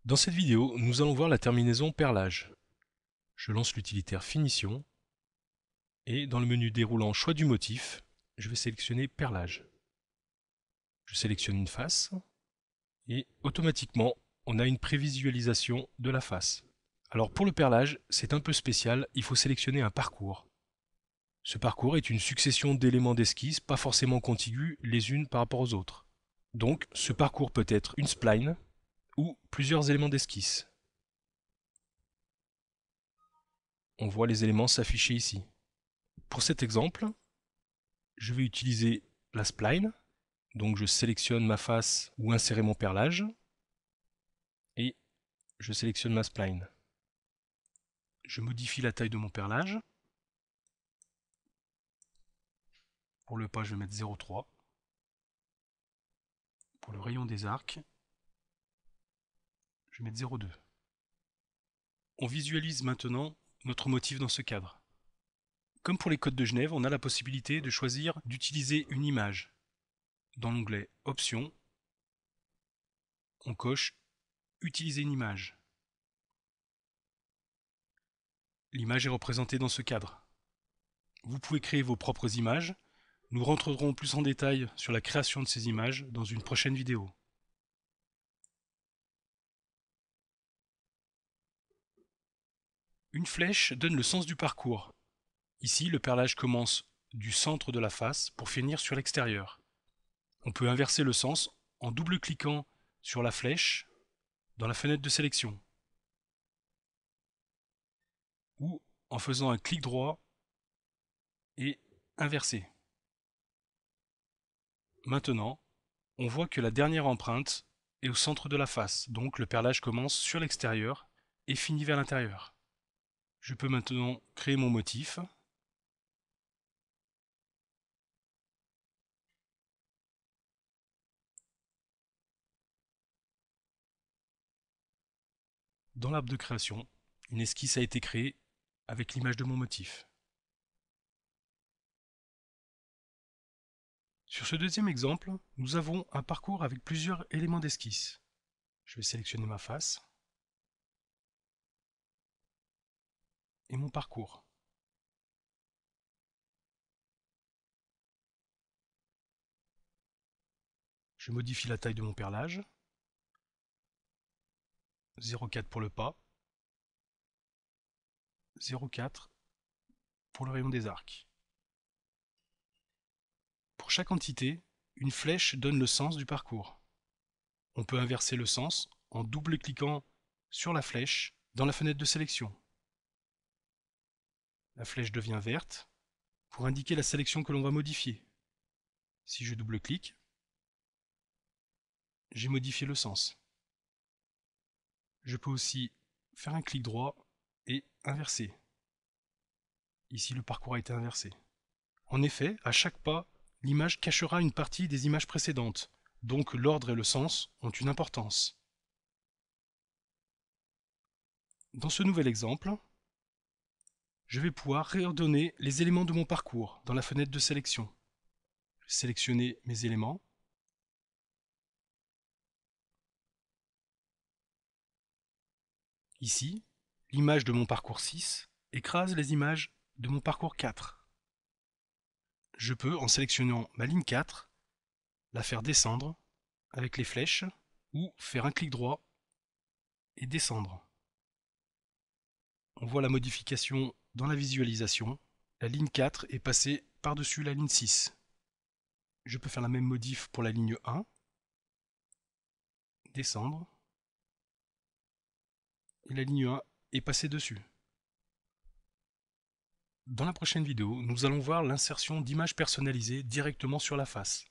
Dans cette vidéo, nous allons voir la terminaison perlage. Je lance l'utilitaire finition et dans le menu déroulant choix du motif, je vais sélectionner perlage. Je sélectionne une face et automatiquement, on a une prévisualisation de la face. Alors pour le perlage, c'est un peu spécial, il faut sélectionner un parcours. Ce parcours est une succession d'éléments d'esquisse, pas forcément contigus les unes par rapport aux autres. Donc ce parcours peut être une spline ou plusieurs éléments d'esquisse. On voit les éléments s'afficher ici. Pour cet exemple, je vais utiliser la spline, donc je sélectionne ma face ou insérer mon perlage, et je sélectionne ma spline. Je modifie la taille de mon perlage. Pour le pas, je vais mettre 0,3. Pour le rayon des arcs, je vais mettre 0,2. On visualise maintenant notre motif dans ce cadre. Comme pour les codes de Genève, on a la possibilité de choisir d'utiliser une image. Dans l'onglet Options, on coche Utiliser une image. L'image est représentée dans ce cadre. Vous pouvez créer vos propres images. Nous rentrerons plus en détail sur la création de ces images dans une prochaine vidéo. Une flèche donne le sens du parcours. Ici, le perlage commence du centre de la face pour finir sur l'extérieur. On peut inverser le sens en double-cliquant sur la flèche dans la fenêtre de sélection ou en faisant un clic droit et inverser. Maintenant, on voit que la dernière empreinte est au centre de la face, donc le perlage commence sur l'extérieur et finit vers l'intérieur. Je peux maintenant créer mon motif. Dans l'arbre de création, une esquisse a été créée avec l'image de mon motif. Sur ce deuxième exemple, nous avons un parcours avec plusieurs éléments d'esquisse. Je vais sélectionner ma face et mon parcours. Je modifie la taille de mon perlage. 0,4 pour le pas. 0,4 pour le rayon des arcs. Pour chaque entité, une flèche donne le sens du parcours. On peut inverser le sens en double-cliquant sur la flèche dans la fenêtre de sélection. La flèche devient verte pour indiquer la sélection que l'on va modifier. Si je double-clique, j'ai modifié le sens. Je peux aussi faire un clic droit et inverser. Ici, le parcours a été inversé. En effet, à chaque pas, l'image cachera une partie des images précédentes, donc l'ordre et le sens ont une importance. Dans ce nouvel exemple, je vais pouvoir réordonner les éléments de mon parcours dans la fenêtre de sélection. Je vais sélectionner mes éléments. Ici, l'image de mon parcours 6 écrase les images de mon parcours 4. Je peux, en sélectionnant ma ligne 4, la faire descendre avec les flèches ou faire un clic droit et descendre. On voit la modification dans la visualisation. La ligne 4 est passée par-dessus la ligne 6. Je peux faire la même modif pour la ligne 1, descendre, et la ligne 1 est passée dessus. Dans la prochaine vidéo, nous allons voir l'insertion d'images personnalisées directement sur la face.